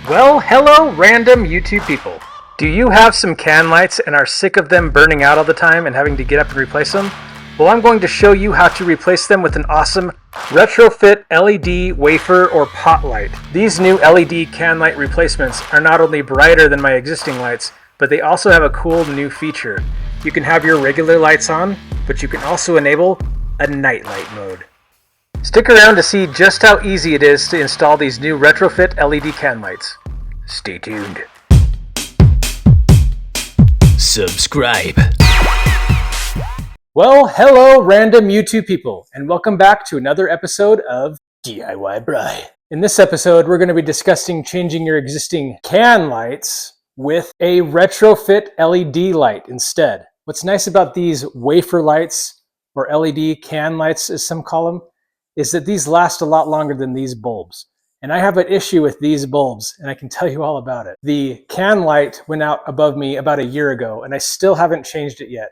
Well, hello random YouTube people. Do you have some can lights and are sick of them burning out all the time and having to get up and replace them? Well, I'm going to show you how to replace them with an awesome Retrofit LED wafer or pot light. These new LED can light replacements are not only brighter than my existing lights, but they also have a cool new feature. You can have your regular lights on, but you can also enable a nightlight mode. Stick around to see just how easy it is to install these new Retrofit LED can lights. Stay tuned. Subscribe. Well, hello random YouTube people, and welcome back to another episode of DIY Bry. In this episode, we're going to be discussing changing your existing can lights with a Retrofit LED light instead. What's nice about these wafer lights, or LED can lights as some call them, is that these last a lot longer than these bulbs. And I have an issue with these bulbs, and I can tell you all about it. The can light went out above me about a year ago, and I still haven't changed it yet.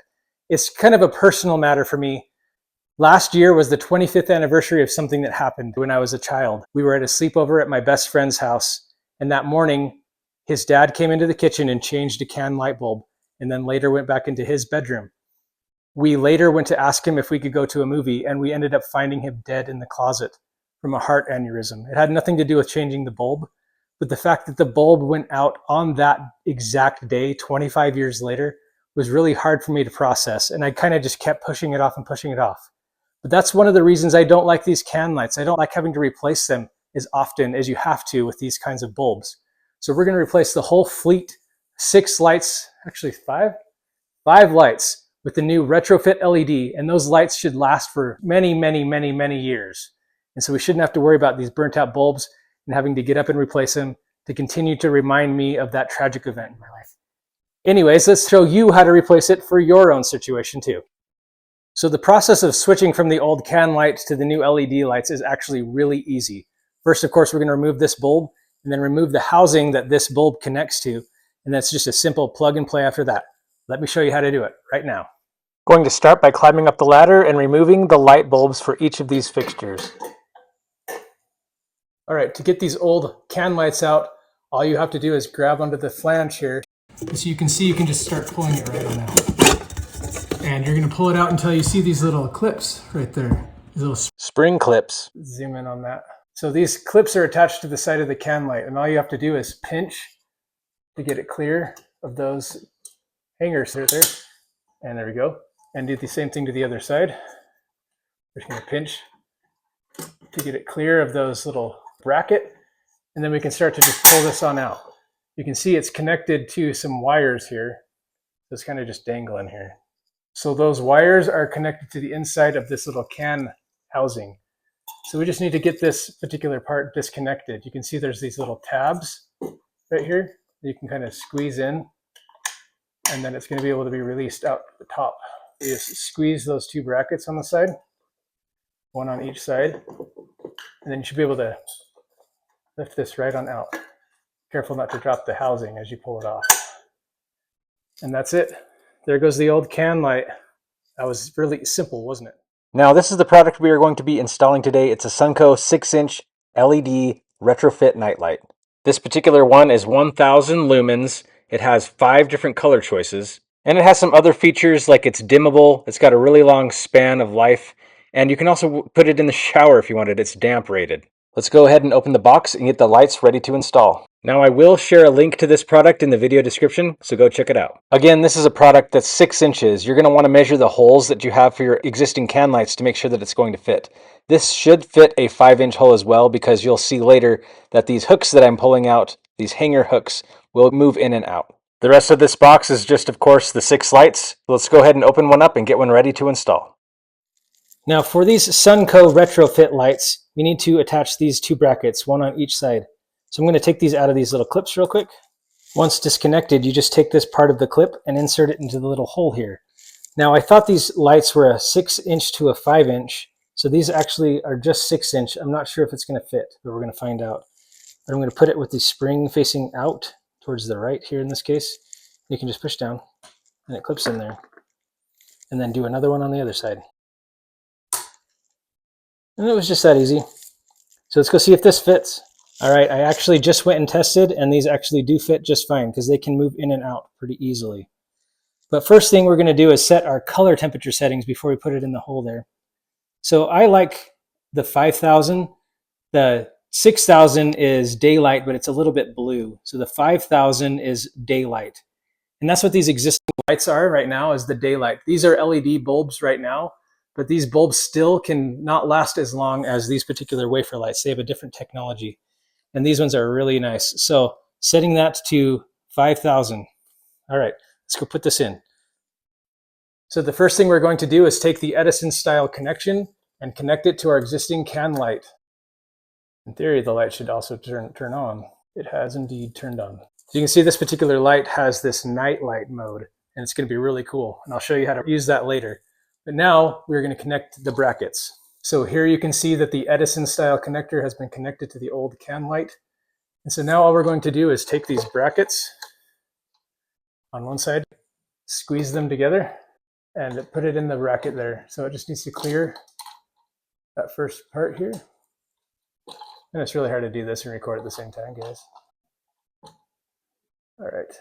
It's kind of a personal matter for me. Last year was the 25th anniversary of something that happened when I was a child. We were at a sleepover at my best friend's house, and that morning, his dad came into the kitchen and changed a can light bulb, and then later went back into his bedroom. We later went to ask him if we could go to a movie, and we ended up finding him dead in the closet from a heart aneurysm. It had nothing to do with changing the bulb, but the fact that the bulb went out on that exact day, 25 years later, was really hard for me to process, and I kind of just kept pushing it off and pushing it off. But that's one of the reasons I don't like these can lights. I don't like having to replace them as often as you have to with these kinds of bulbs. So we're going to replace the whole fleet, 6 lights, actually 5 lights, with the new Retrofit LED, and those lights should last for many, many, many, many years. And so we shouldn't have to worry about these burnt out bulbs and having to get up and replace them to continue to remind me of that tragic event in my life. Anyways, let's show you how to replace it for your own situation too. So the process of switching from the old can light to the new LED lights is actually really easy. First, of course, we're going to remove this bulb and then remove the housing that this bulb connects to. And that's just a simple plug and play after that. Let me show you how to do it right now. Going to start by climbing up the ladder and removing the light bulbs for each of these fixtures. All right, to get these old can lights out, all you have to do is grab onto the flange here. So you can see, you can just start pulling it right on out. And you're gonna pull it out until you see these little clips right there. These little spring clips. Zoom in on that. So these clips are attached to the side of the can light, and all you have to do is pinch to get it clear of those hangers right there. And there we go. And do the same thing to the other side. We're just gonna pinch to get it clear of those little bracket, and then we can start to just pull this on out. You can see it's connected to some wires here. So it's kind of just dangling here. So those wires are connected to the inside of this little can housing. So we just need to get this particular part disconnected. You can see there's these little tabs right here that you can kind of squeeze in, and then it's going to be able to be released out the top. You just squeeze those 2 brackets on the side, one on each side, and then you should be able to lift this right on out. Careful not to drop the housing as you pull it off. And that's it. There goes the old can light. That was really simple, wasn't it? Now this is the product we are going to be installing today. It's a Sunco 6-inch LED Retrofit nightlight. This particular one is 1000 lumens. It has 5 different color choices. And it has some other features like it's dimmable. It's got a really long span of life. And you can also put it in the shower if you wanted. It's damp rated. Let's go ahead and open the box and get the lights ready to install. Now I will share a link to this product in the video description, so go check it out. Again, this is a product that's 6 inches. You're going to want to measure the holes that you have for your existing can lights to make sure that it's going to fit. This should fit a 5-inch hole as well, because you'll see later that these hooks that I'm pulling out, these hanger hooks, will move in and out. The rest of this box is just, of course, the 6 lights. Let's go ahead and open one up and get one ready to install. Now for these Sunco Retrofit lights, we need to attach these 2 brackets, one on each side. So I'm going to take these out of these little clips real quick. Once disconnected, you just take this part of the clip and insert it into the little hole here. Now I thought these lights were a 6-inch to a 5-inch, so these actually are just 6-inch. I'm not sure if it's going to fit, but we're going to find out. But I'm going to put it with the spring facing out towards the right here in this case. You can just push down and it clips in there. And then do another one on the other side. And it was just that easy. So let's go see if this fits. All right, I actually just went and tested, and these actually do fit just fine because they can move in and out pretty easily. But first thing we're going to do is set our color temperature settings before we put it in the hole there. So I like the 5,000. The 6,000 is daylight, but it's a little bit blue. So the 5,000 is daylight. And that's what these existing lights are right now, is the daylight. These are LED bulbs right now, but these bulbs still can not last as long as these particular wafer lights. They have a different technology. And these ones are really nice. So setting that to 5,000. All right, let's go put this in. So the first thing we're going to do is take the Edison style connection and connect it to our existing can light. In theory, the light should also turn on. It has indeed turned on. So you can see this particular light has this Nightlight mode, and it's going to be really cool. And I'll show you how to use that later. But now we're going to connect the brackets. So here you can see that the Edison style connector has been connected to the old can light. And so now all we're going to do is take these brackets on one side, squeeze them together, and put it in the bracket there. So it just needs to clear that first part here. And it's really hard to do this and record at the same time, guys. All right.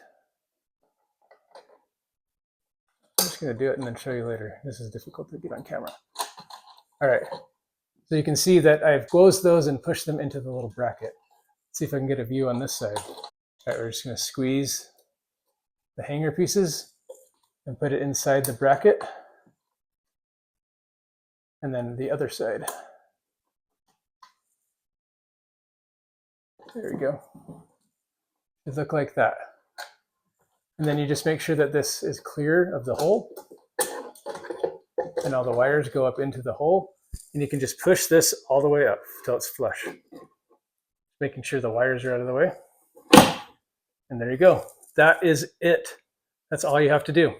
I'm just going to do it and then show you later. This is difficult to get on camera. All right. So you can see that I've closed those and pushed them into the little bracket. Let's see if I can get a view on this side. All right, we're just going to squeeze the hanger pieces and put it inside the bracket. And then the other side. There we go. It look like that. And then you just make sure that this is clear of the hole. And all the wires go up into the hole. And you can just push this all the way up until it's flush. Making sure the wires are out of the way. And there you go. That is it. That's all you have to do.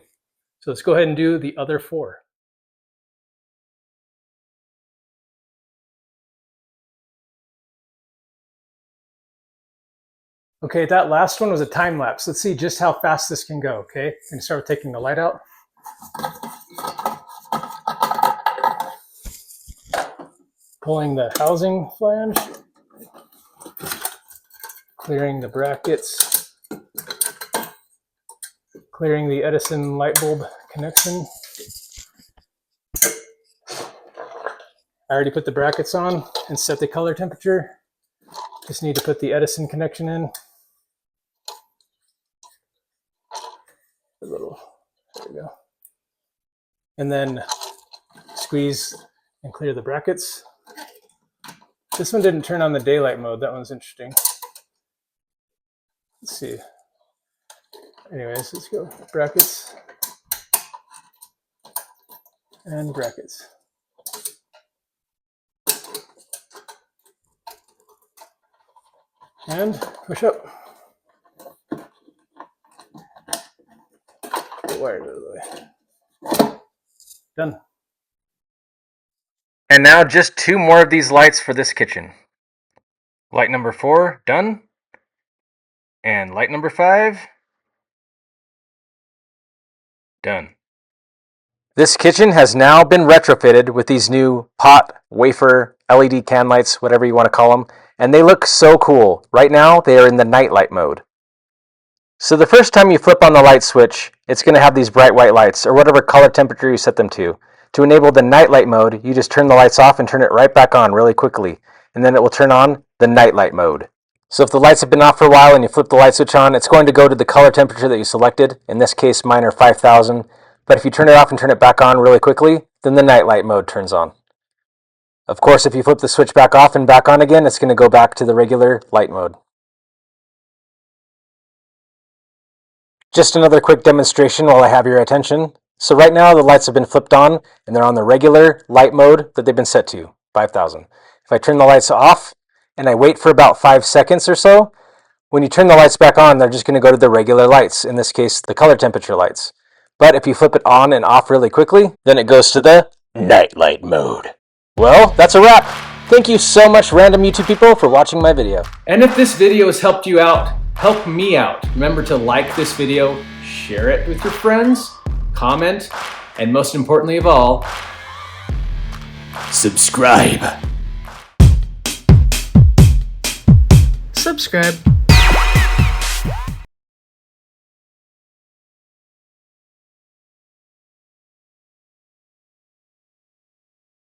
So let's go ahead and do the other 4. Okay, that last one was a time lapse. Let's see just how fast this can go, okay? And start with taking the light out. Pulling the housing flange. Clearing the brackets. Clearing the Edison light bulb connection. I already put the brackets on and set the color temperature. Just need to put the Edison connection in. There we go. And then squeeze and clear the brackets. This one didn't turn on the daylight mode. That one's interesting. Let's see. Anyways, let's go brackets and brackets. And push up. The wires out of the way. Done. And now just 2 more of these lights for this kitchen. Light number 4, done. And light number 5, done. This kitchen has now been retrofitted with these new pot, wafer, LED can lights, whatever you want to call them. And they look so cool. Right now, they are in the nightlight mode. So the first time you flip on the light switch, it's going to have these bright white lights, or whatever color temperature you set them to. To enable the nightlight mode, you just turn the lights off and turn it right back on really quickly, and then it will turn on the nightlight mode. So if the lights have been off for a while and you flip the light switch on, it's going to go to the color temperature that you selected. In this case, mine are 5,000. But if you turn it off and turn it back on really quickly, then the nightlight mode turns on. Of course, if you flip the switch back off and back on again, it's going to go back to the regular light mode. Just another quick demonstration while I have your attention. So right now the lights have been flipped on and they're on the regular light mode that they've been set to, 5,000. If I turn the lights off and I wait for about 5 seconds or so, when you turn the lights back on, they're just going to go to the regular lights, in this case, the color temperature lights. But if you flip it on and off really quickly, then it goes to the nightlight mode. Well, that's a wrap. Thank you so much, random YouTube people, for watching my video. And if this video has helped you out, help me out. Remember to like this video, share it with your friends, comment, and most importantly of all, Subscribe. subscribe.